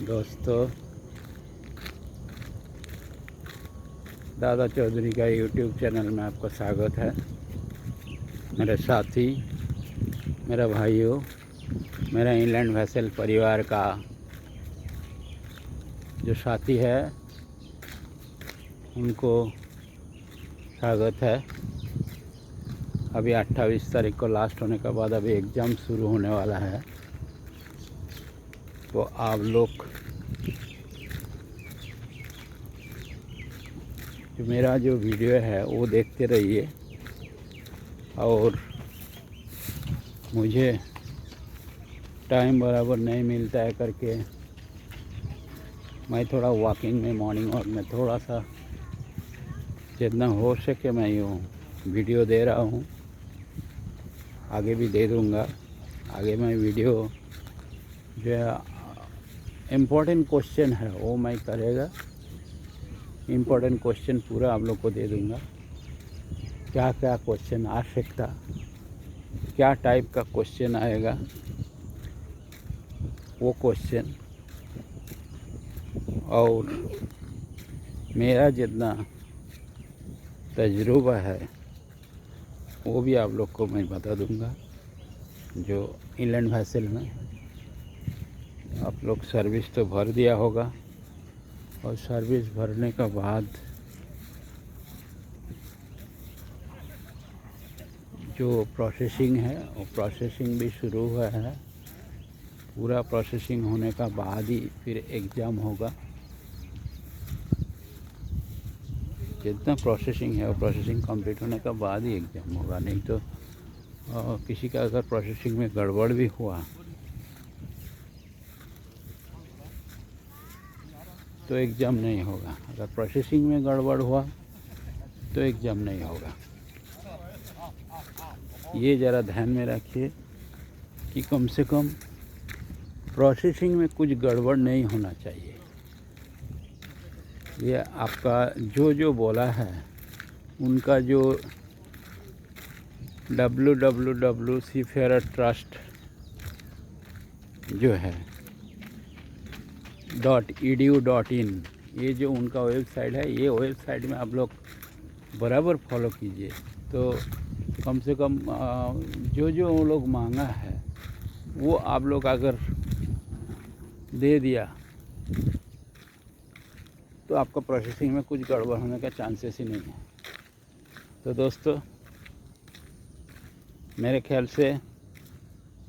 दोस्तों, दादा चौधरी का यूट्यूब चैनल में आपका स्वागत है। मेरे साथी, मेरा भाइयों, मेरा इंग्लैंड वेसल परिवार का जो साथी है उनको स्वागत है। अभी 28 तारीख को लास्ट होने के बाद अभी एग्ज़ाम शुरू होने वाला है, तो आप लोग मेरा जो वीडियो है वो देखते रहिए। और मुझे टाइम बराबर नहीं मिलता है करके मैं थोड़ा वॉकिंग में, मॉर्निंग वॉक में थोड़ा सा जितना हो सके मैं यूँ वीडियो दे रहा हूँ। आगे भी दे दूँगा। आगे मैं वीडियो जो है इम्पोर्टेंट क्वेश्चन है वो मैं करेगा। इम्पोर्टेंट क्वेश्चन पूरा आप लोग को दे दूँगा। क्या क्या क्वेश्चन आ सकता, क्या टाइप का क्वेश्चन आएगा, वो क्वेश्चन, और मेरा जितना तजुर्बा है वो भी आप लोग को मैं बता दूँगा। जो इंग्लैंड वेसल में आप लोग सर्विस तो भर दिया होगा, और सर्विस भरने के बाद जो प्रोसेसिंग है वो प्रोसेसिंग भी शुरू हुआ है। पूरा प्रोसेसिंग होने का बाद ही फिर एग्ज़ाम होगा। जितना प्रोसेसिंग है वो प्रोसेसिंग कंप्लीट होने का बाद ही एग्ज़ाम होगा। नहीं तो किसी का अगर प्रोसेसिंग में गड़बड़ भी हुआ तो एग्ज़ाम नहीं होगा। अगर प्रोसेसिंग में गड़बड़ हुआ तो एग्ज़ाम नहीं होगा। ये ज़रा ध्यान में रखिए कि कम से कम प्रोसेसिंग में कुछ गड़बड़ नहीं होना चाहिए। ये आपका जो बोला है उनका जो www सीफेयर ट्रस्ट जो है .edu.in, ये जो उनका वेबसाइट है, ये वेबसाइट में आप लोग बराबर फॉलो कीजिए। तो कम से कम जो वो लोग मांगा है वो आप लोग अगर दे दिया तो आपका प्रोसेसिंग में कुछ गड़बड़ होने का चांसेस ही नहीं है। तो दोस्तों, मेरे ख्याल से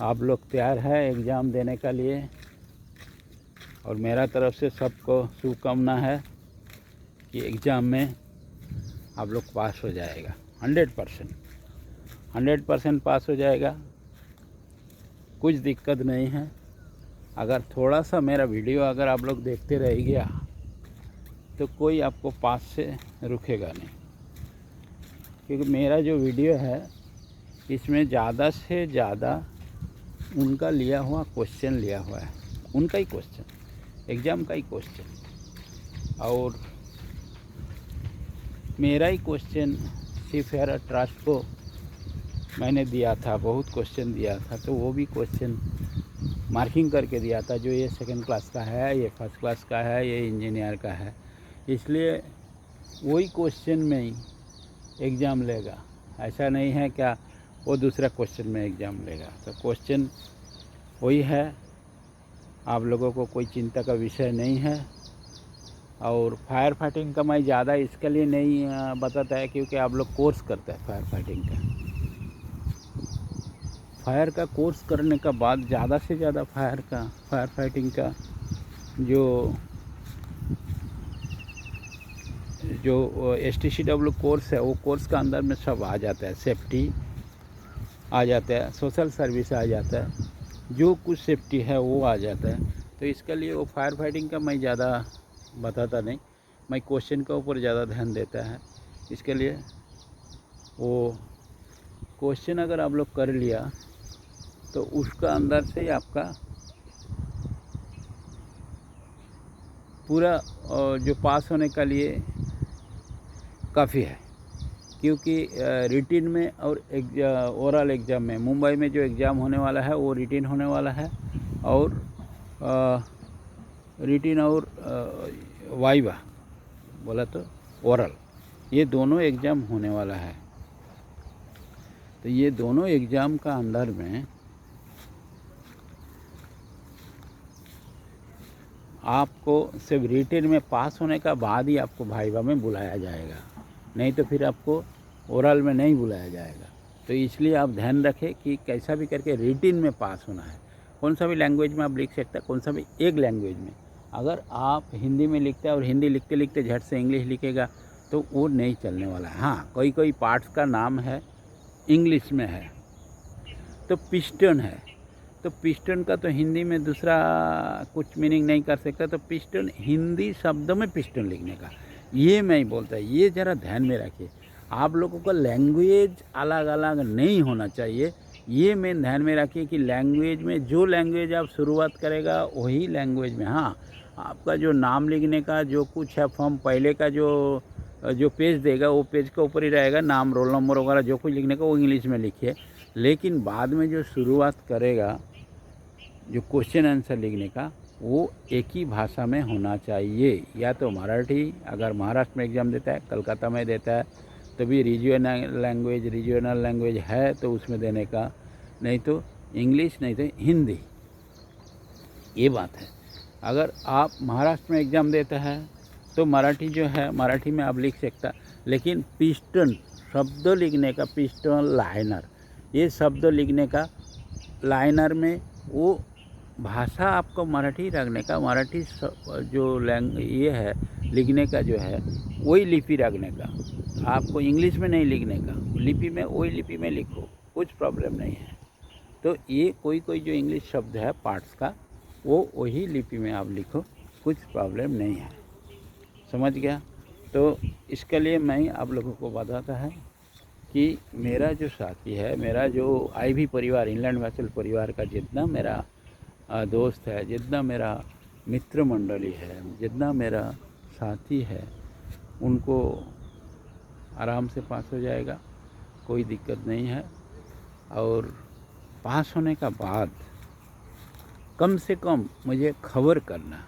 आप लोग तैयार है एग्ज़ाम देने के लिए, और मेरा तरफ से सबको शुभकामना है कि एग्ज़ाम में आप लोग पास हो जाएगा। 100% पास हो जाएगा। कुछ दिक्कत नहीं है। अगर थोड़ा सा मेरा वीडियो अगर आप लोग देखते रह गया तो कोई आपको पास से रुकेगा नहीं, क्योंकि मेरा जो वीडियो है इसमें ज़्यादा से ज़्यादा उनका लिया हुआ क्वेश्चन लिया हुआ है, उनका ही क्वेश्चन, एग्ज़ाम का ही क्वेश्चन। और मेरा ही क्वेश्चन सीफेयर ट्रस्ट को मैंने दिया था, बहुत क्वेश्चन दिया था, तो वो भी क्वेश्चन मार्किंग करके दिया था। जो ये सेकंड क्लास का है, ये फर्स्ट क्लास का है, ये इंजीनियर का है, इसलिए वही क्वेश्चन में ही एग्ज़ाम लेगा। ऐसा नहीं है क्या वो दूसरा क्वेश्चन में एग्ज़ाम लेगा। तो क्वेश्चन वही है। आप लोगों को कोई चिंता का विषय नहीं है। और फायर फाइटिंग का मैं ज़्यादा इसके लिए नहीं बताता है क्योंकि आप लोग कोर्स करते हैं फायर फाइटिंग का। फायर का कोर्स करने का बाद ज़्यादा से ज़्यादा फायर फाइटिंग का जो STCW कोर्स है, वो कोर्स का अंदर में सब आ जाता है। सेफ्टी आ जाता है, सोशल सर्विस आ जाता है, जो कुछ सेफ्टी है वो आ जाता है। तो इसके लिए वो फायर फाइटिंग का मैं ज़्यादा बताता नहीं, मैं क्वेश्चन के ऊपर ज़्यादा ध्यान देता है। इसके लिए वो क्वेश्चन अगर आप लोग कर लिया तो उसका अंदर से ही आपका पूरा जो पास होने के लिए काफ़ी है। क्योंकि रिटिन में और ओरल एग्ज़ाम में, मुंबई में जो एग्ज़ाम होने वाला है वो रिटिन होने वाला है, और रिटिन और वाइवा बोला तो ओरल, ये दोनों एग्ज़ाम होने वाला है। तो ये दोनों एग्ज़ाम का अंदर में आपको सिर्फ रिटिन में पास होने का बाद ही आपको वाइवा में बुलाया जाएगा, नहीं तो फिर आपको ओरल में नहीं बुलाया जाएगा। तो इसलिए आप ध्यान रखें कि कैसा भी करके रिटिन में पास होना है। कौन सा भी लैंग्वेज में आप लिख सकते हैं, कौन सा भी एक लैंग्वेज में। अगर आप हिंदी में लिखते हैं और हिंदी लिखते लिखते झट से इंग्लिश लिखेगा तो वो नहीं चलने वाला है। हाँ, कोई कोई पार्ट्स का नाम है इंग्लिश में है, तो पिस्टन है, तो पिस्टन का तो हिंदी में दूसरा कुछ मीनिंग नहीं कर सकता, तो पिस्टन हिंदी शब्दों में पिस्टन लिखने का, ये मैं बोलता है। ये ज़रा ध्यान में रखिए, आप लोगों का लैंग्वेज अलग अलग नहीं होना चाहिए। ये मैं ध्यान में रखिए कि लैंग्वेज में जो लैंग्वेज आप शुरुआत करेगा वही लैंग्वेज में। हाँ, आपका जो नाम लिखने का जो कुछ है फॉर्म पहले का जो पेज देगा वो पेज के ऊपर ही रहेगा, नाम रोल नंबर वगैरह जो कुछ लिखने का वो इंग्लिश में लिखिए। लेकिन बाद में जो शुरुआत करेगा जो क्वेश्चन आंसर लिखने का वो एक ही भाषा में होना चाहिए, या तो मराठी, अगर महाराष्ट्र में एग्ज़ाम देता है, कलकत्ता में देता है तो भी रीजनल लैंग्वेज है तो उसमें देने का, नहीं तो इंग्लिश, नहीं तो हिंदी, ये बात है। अगर आप महाराष्ट्र में एग्ज़ाम देता है तो मराठी जो है मराठी में आप लिख सकता, लेकिन पिस्टन शब्द लिखने का, पिस्टन लाइनर, ये शब्द लिखने का लाइनर में वो भाषा आपको मराठी रखने का, मराठी जो ये है लिखने का जो है वही लिपि रखने का, आपको इंग्लिश में नहीं लिखने का, लिपि में वही लिपि में लिखो, कुछ प्रॉब्लम नहीं है। तो ये कोई कोई जो इंग्लिश शब्द है पार्ट्स का वो वही लिपि में आप लिखो, कुछ प्रॉब्लम नहीं है, समझ गया। तो इसके लिए मैं आप लोगों को बताता है कि मेरा जो साथी है, मेरा जो आईवी परिवार, इंग्लैंड वाचल परिवार का जितना मेरा दोस्त है, जितना मेरा मित्र मंडली है, जितना मेरा साथी है, उनको आराम से पास हो जाएगा, कोई दिक्कत नहीं है। और पास होने का बाद कम से कम मुझे खबर करना,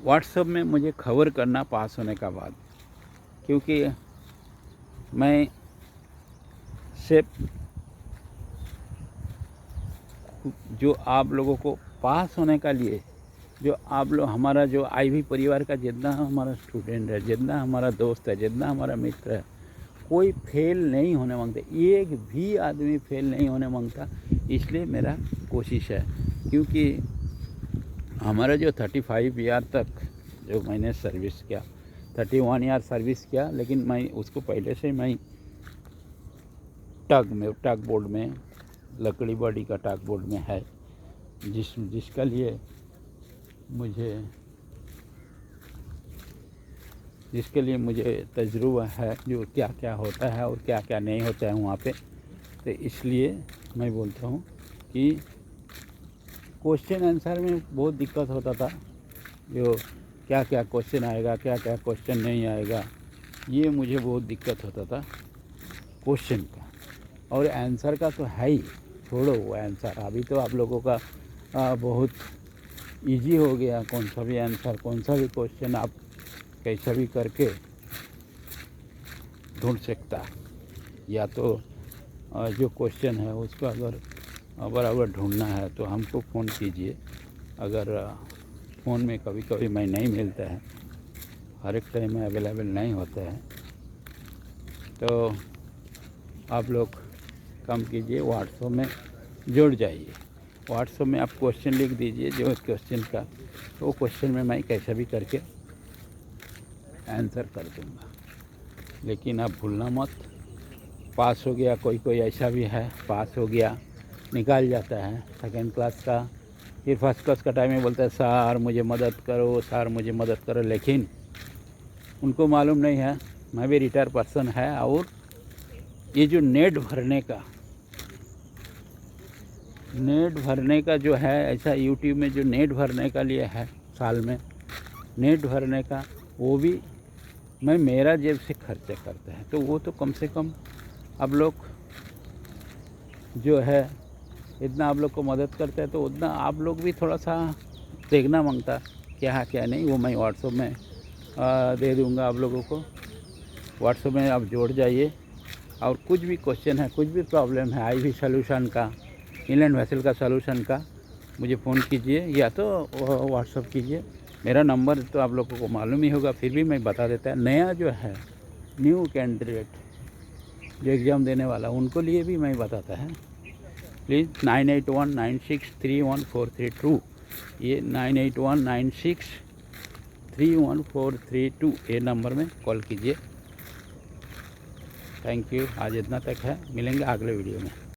व्हाट्सएप में मुझे खबर करना पास होने का बाद, क्योंकि मैं सिर्फ जो आप लोगों को पास होने का लिए, जो आप लोग हमारा जो आईवी परिवार का जितना हमारा स्टूडेंट है, जितना हमारा दोस्त है, जितना हमारा मित्र है, कोई फेल नहीं होने मांगता, एक भी आदमी फेल नहीं होने मांगता। इसलिए मेरा कोशिश है, क्योंकि हमारा जो 35 ईयर तक जो मैंने सर्विस किया, 31 ईयर सर्विस किया, लेकिन मैं उसको पहले से मैं टग बोर्ड में, लकड़ी बॉडी का टग बोर्ड में है, जिसका लिए मुझे तजुर्बा है, जो क्या क्या होता है और क्या क्या नहीं होता है वहाँ पे। तो इसलिए मैं बोलता हूँ कि क्वेश्चन आंसर में बहुत दिक्कत होता था, जो क्या क्या क्वेश्चन आएगा, क्या क्या क्वेश्चन नहीं आएगा, ये मुझे बहुत दिक्कत होता था क्वेश्चन का। और आंसर का तो है ही, छोड़ो वो आंसर, अभी तो आप लोगों का बहुत इजी हो गया, कौन सा भी आंसर, कौन सा भी क्वेश्चन आप कैसा भी करके ढूंढ सकता। या तो जो क्वेश्चन है उसको अगर ढूंढना है तो हमको फ़ोन कीजिए, अगर फ़ोन में कभी कभी मैं नहीं मिलता है, हर एक टाइम में अवेलेबल नहीं होता है, तो आप लोग कम कीजिए, व्हाट्सएप में जुड़ जाइए। व्हाट्सएप में आप क्वेश्चन लिख दीजिए जो क्वेश्चन का, तो वो क्वेश्चन में मैं कैसा भी करके आंसर कर दूँगा। लेकिन आप भूलना मत, पास हो गया, कोई ऐसा भी है पास हो गया, निकाल जाता है सेकेंड क्लास का, फिर फर्स्ट क्लास का टाइम में बोलता है सर मुझे मदद करो, सर मुझे मदद करो, लेकिन उनको मालूम नहीं है मैं भी रिटायर पर्सन है। और ये जो नेट भरने का जो है, ऐसा यूट्यूब में जो नेट भरने का लिए है, साल में नेट भरने का, वो भी मैं मेरा जेब से खर्चा करता है। तो वो तो कम से कम आप लोग जो है इतना आप लोग को मदद करते हैं, तो उतना आप लोग भी थोड़ा सा देखना मांगता क्या है क्या नहीं वो मैं व्हाट्सएप में दे दूँगा आप लोगों को। व्हाट्सएप में आप जोड़ जाइए, और कुछ भी क्वेश्चन है, कुछ भी प्रॉब्लम है, आईवी सॉल्यूशन का, इनलैंड वेसल का सॉल्यूशन का, मुझे फ़ोन कीजिए या तो व्हाट्सएप कीजिए। मेरा नंबर तो आप लोगों को मालूम ही होगा, फिर भी मैं बता देता है। नया जो है न्यू कैंडिडेट जो एग्ज़ाम देने वाला उनको लिए भी मैं बताता है। प्लीज़ 9819631432, ये 9819631432 ये नंबर में कॉल कीजिए। थैंक यू, आज इतना तक है, मिलेंगे अगले वीडियो में।